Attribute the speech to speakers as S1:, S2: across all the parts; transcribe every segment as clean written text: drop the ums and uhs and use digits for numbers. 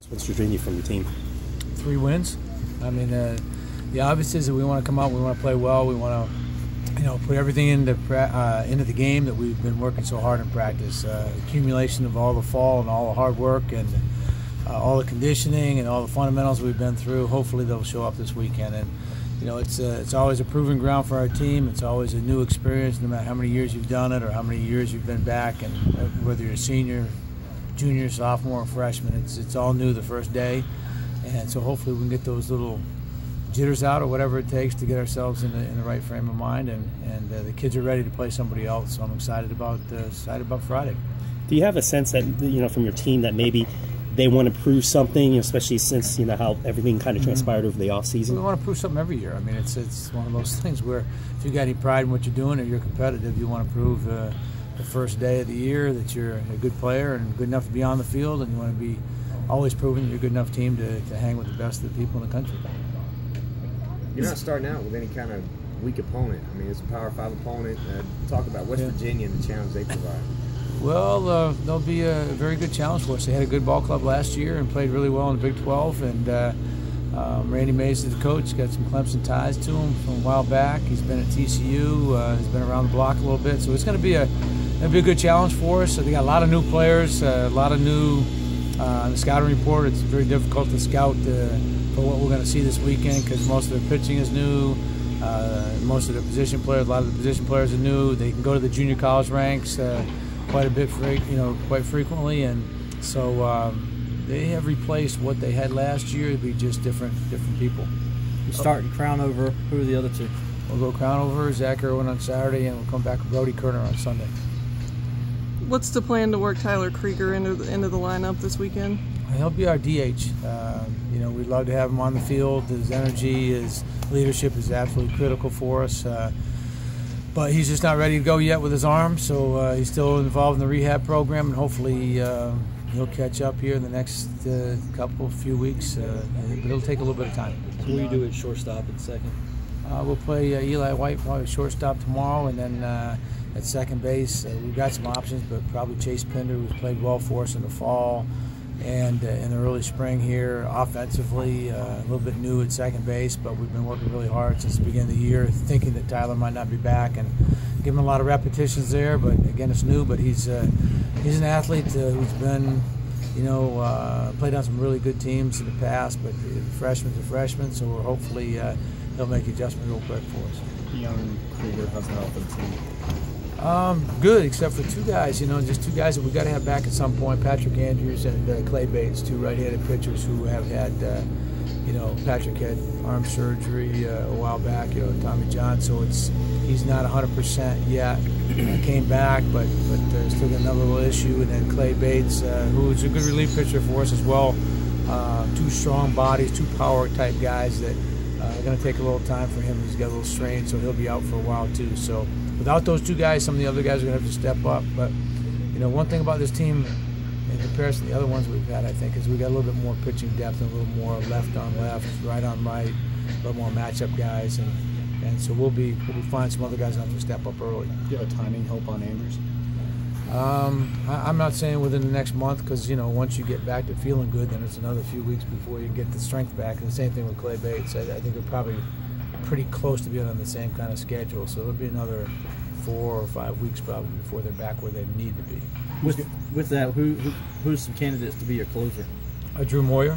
S1: What's your dream from your team?
S2: 3 wins. I mean, the obvious is that we want to come out, we want to play well, we want to, put everything into the game that we've been working so hard in practice. Accumulation of all the fall and all the hard work and all the conditioning and all the fundamentals we've been through. Hopefully they'll show up this weekend. And it's always a proving ground for our team. It's always a new experience, no matter how many years you've done it or how many years you've been back, and whether you're a senior, junior, sophomore, or freshman, it's all new the first day. And so hopefully we can get those little jitters out or whatever it takes to get ourselves in the right frame of mind, and the kids are ready to play somebody else. So I'm excited about Friday.
S1: Do you have a sense that from your team that maybe they want to prove something, especially since how everything kind of transpired over the off season?
S2: We want to prove something every year. I mean, it's one of those things where if you got any pride in what you're doing or you're competitive, you want to prove the first day of the year that you're a good player and good enough to be on the field, and you want to be always proving you're a good enough team to hang with the best of the people in the country.
S3: You're not starting out with any kind of weak opponent. I mean, it's a Power 5 opponent. Talk about West Virginia and the challenge they provide.
S2: Well, they'll be a very good challenge for us. They had a good ball club last year and played really well in the Big 12. And Randy Mays is the coach. He's got some Clemson ties to him from a while back. He's been at TCU. He's been around the block a little bit. So it's going to be a good challenge for us. So they got a lot of new players, a lot of new on the scouting report. It's very difficult to scout for what we're going to see this weekend because most of their pitching is new. Most of the position players, a lot of the position players are new. They can go to the junior college ranks quite a bit, quite frequently, and so they have replaced what they had last year to be just different people.
S4: You start Crown over. Who are the other two?
S2: We'll go Crown over, Zach Irwin on Saturday, and we'll come back with Brody Kerner on Sunday.
S5: What's the plan to work Tyler Krieger into the lineup this weekend?
S2: He'll be our DH. We'd love to have him on the field. His energy, his leadership is absolutely critical for us. But he's just not ready to go yet with his arm, so he's still involved in the rehab program, and hopefully he'll catch up here in the next few weeks. But it'll take a little bit of time.
S4: So what do you do at shortstop at second?
S2: We'll play Eli White probably shortstop tomorrow, and then at second base we've got some options, but probably Chase Pinder, who's played well for us in the fall and in the early spring here. Offensively, a little bit new at second base, but we've been working really hard since the beginning of the year, thinking that Tyler might not be back, and give him a lot of repetitions there. But again, it's new, but he's an athlete who's been, played on some really good teams in the past, but the freshman's a freshman, so we're hopefully he'll make the adjustment real quick for us.
S4: Young Krieger, how's the health of the team?
S2: Good, except for 2 guys, just 2 guys that we've got to have back at some point, Patrick Andrews and Clay Bates, 2 right-handed pitchers who have had, Patrick had arm surgery a while back, Tommy John, so he's not 100% yet. Came back, but still got another little issue. And then Clay Bates, who's a good relief pitcher for us as well. 2 strong bodies, 2 power-type guys that are going to take a little time for him. He's got a little strain, so he'll be out for a while too. So without those 2 guys, some of the other guys are going to have to step up. But one thing about this team, in comparison to the other ones we've had, I think, is we got a little bit more pitching depth and a little more left on left, right on right, a little more matchup guys, and so we'll find some other guys that have to step up early.
S4: Do you have a timing help on Amers?
S2: I'm not saying within the next month, because once you get back to feeling good, then it's another few weeks before you get the strength back. And the same thing with Clay Bates. I think we're probably pretty close to being on the same kind of schedule, so it'll be another 4 or 5 weeks probably before they're back where they need to be.
S4: With that, who's some candidates to be your closer?
S2: Drew Moyer,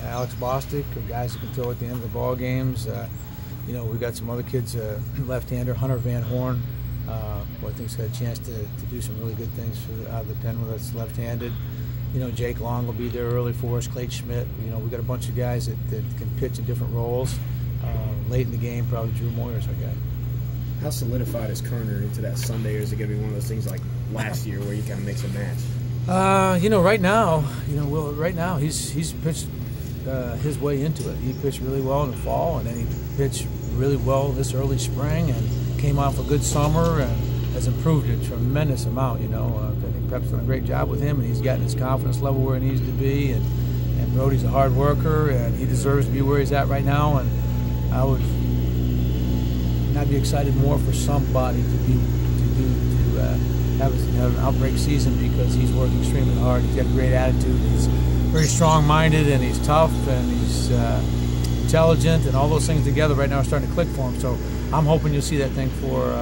S2: Alex Bostic, guys who can throw at the end of the ball games. We've got some other kids, left-hander Hunter Van Horn, who I think's got a chance to do some really good things out of the pen with us left-handed. Jake Long will be there early for us, Clayton Schmidt. We've got a bunch of guys that can pitch in different roles. Late in the game, probably Drew Moyer's our guy.
S3: How solidified is Kerner into that Sunday, or is it going to be one of those things like last year where you kind of mix and match?
S2: Right now, he's pitched his way into it. He pitched really well in the fall, and then he pitched really well this early spring, and came off a good summer and has improved a tremendous amount. I think Pep's done a great job with him, and he's gotten his confidence level where he needs to be. And Brody's a hard worker, and he deserves to be where he's at right now. And I would not be excited more for somebody to have an outbreak season, because he's working extremely hard. He's got a great attitude. He's very strong-minded, and he's tough, and he's intelligent, and all those things together right now are starting to click for him. So I'm hoping you'll see that thing for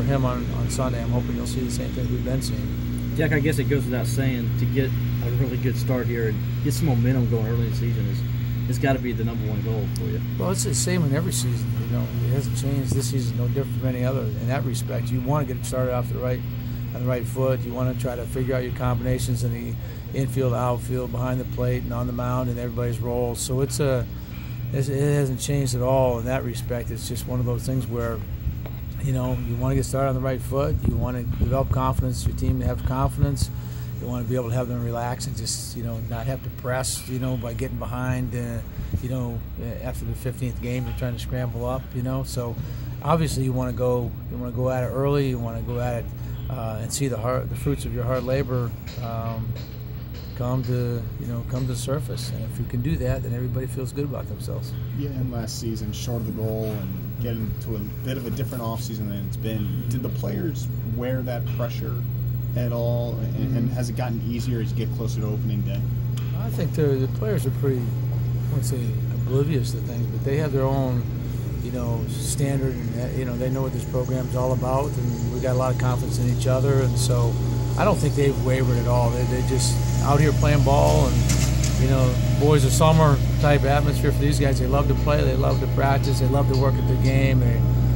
S2: him on Sunday. I'm hoping you'll see the same thing we've been seeing.
S4: Jack, I guess it goes without saying, to get a really good start here and get some momentum going early in the season it's got to be the #1 goal for you.
S2: Well, it's the same in every season. It hasn't changed. This season no different from any other in that respect. You want to get it started off on the right foot. You want to try to figure out your combinations in the infield, outfield, behind the plate, and on the mound, and everybody's roles. So it hasn't changed at all in that respect. It's just one of those things where you want to get started on the right foot. You want to develop confidence. Your team to have confidence. You want to be able to have them relax and just not have to press by getting behind after the 15th game you're trying to scramble up so obviously you want to go at it early. You want to go at it and see the fruits of your hard labor come to the surface, and if you can do that, then everybody feels good about themselves.
S6: Yeah, and last season, short of the goal and getting to a bit of a different offseason than it's been, did the players wear that pressure at all, and has it gotten easier as you get closer to opening day?
S2: I think the players are pretty, I wouldn't say oblivious to things, but they have their own, standard, and they know what this program's all about, and we got a lot of confidence in each other, and so I don't think they've wavered at all. They just out here playing ball, and boys of summer type atmosphere for these guys. They love to play, they love to practice, they love to work at the game.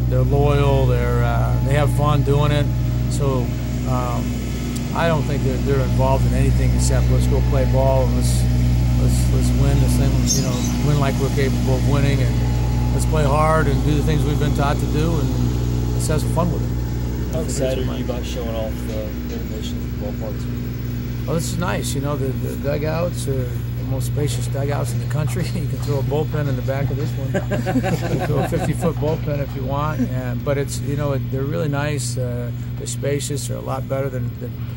S2: They're loyal, they have fun doing it. So I don't think they're involved in anything except let's go play ball and let's win this thing. Win like we're capable of winning, and let's play hard and do the things we've been taught to do, and let's have some fun with it.
S7: How excited are you about showing off the renovations of the ballpark this weekend?
S2: Well, this is nice. The dugouts are the most spacious dugouts in the country. You can throw a bullpen in the back of this one. You can throw a 50-foot bullpen if you want. But it's they're really nice. They're spacious. They're a lot better than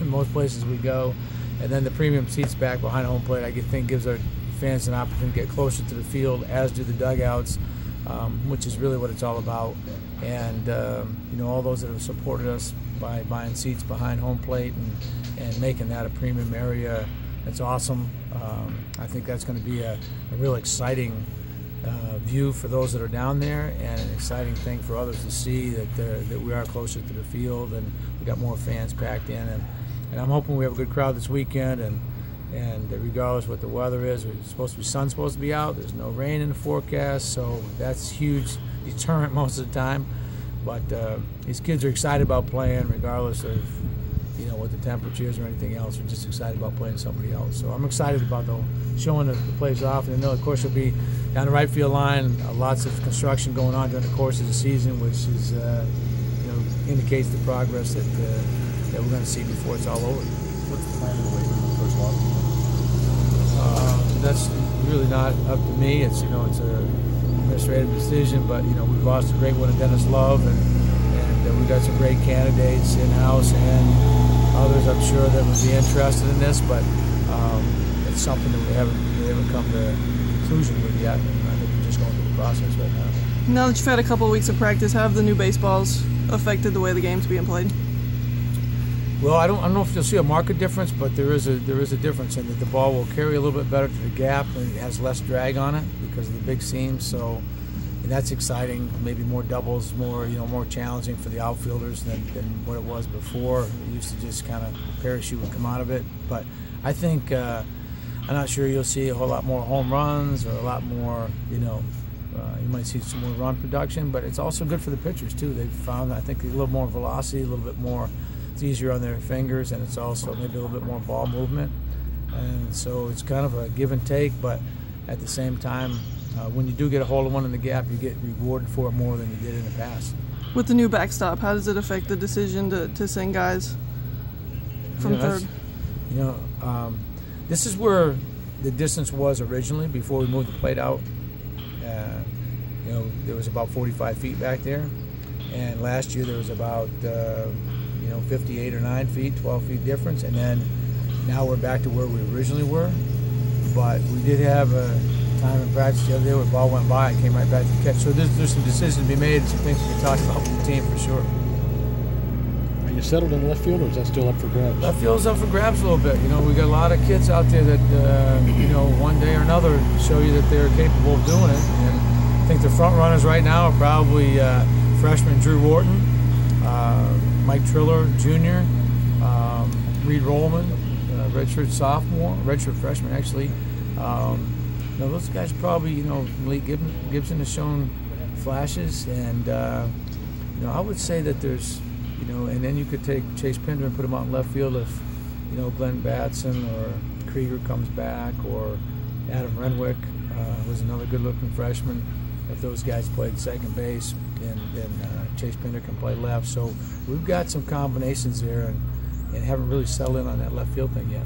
S2: most places we go. And then the premium seats back behind home plate, I think, gives our fans an opportunity to get closer to the field, as do the dugouts, which is really what it's all about. And all those that have supported us by buying seats behind home plate and making that a premium area, that's awesome. I think that's going to be a real exciting view for those that are down there, and an exciting thing for others to see that we are closer to the field, and we got more fans packed in, and I'm hoping we have a good crowd this weekend, and regardless what the weather is, sun's supposed to be out. There's no rain in the forecast, so that's huge deterrent most of the time. But these kids are excited about playing, regardless of what the temperature is or anything else. They're just excited about playing somebody else. So I'm excited about showing the place off. And of course, it'll be down the right field line. Lots of construction going on during the course of the season, which is indicates the progress that we're going to see before it's all over.
S6: What's the plan of the waiver in the first lot?
S2: That's really not up to me. It's it's a administrative decision, but we've lost a great one in Dennis Love, and we've got some great candidates in-house and others I'm sure that would be interested in this, but it's something that we haven't come to a conclusion with yet, and I think we're just going through the process right now.
S5: Now that you've had a couple of weeks of practice, have the new baseballs affected the way the game's being played?
S2: Well, I don't know if you'll see a marked difference, but there is a difference in that the ball will carry a little bit better to the gap, and it has less drag on it because of the big seams. So that's exciting. Maybe more doubles, more challenging for the outfielders than what it was before. It used to just kind of parachute and come out of it. But I think I'm not sure you'll see a whole lot more home runs or a lot more. You might see some more run production, but it's also good for the pitchers too. They've found, I think, a little more velocity, a little bit more. It's easier on their fingers, and it's also maybe a little bit more ball movement. And so it's kind of a give and take, but at the same time, when you do get a hold of one in the gap, you get rewarded for it more than you did in the past.
S5: With the new backstop, how does it affect the decision to send guys from third?
S2: This is where the distance was originally before we moved the plate out. There was about 45 feet back there, and last year there was about 58 or 9 feet, 12 feet difference, and then now we're back to where we originally were. But we did have a time in practice the other day where the ball went by and came right back to the catch. So there's some decisions to be made and some things to be talked about with the team for sure.
S6: Are you
S8: you settled in left field, or is that still up for grabs?
S2: Left field's up for grabs a little bit. You know, we got a lot of kids out there that, you know, one day or another show you that they're capable of doing it. And I think the front runners right now are probably freshman Drew Wharton, Mike Triller Jr., Reed Rollman, redshirt freshman actually. You know, those guys probably, you know, Malik Gibson has shown flashes, and you know, I would say that there's, you know, and then you could take Chase Pinder and put him out in left field if, you know, Glenn Batson or Krieger comes back, or Adam Renwick was another good-looking freshman. If those guys played second base, and Chase Pinder can play left. So we've got some combinations there, and haven't really settled in on that left field thing yet.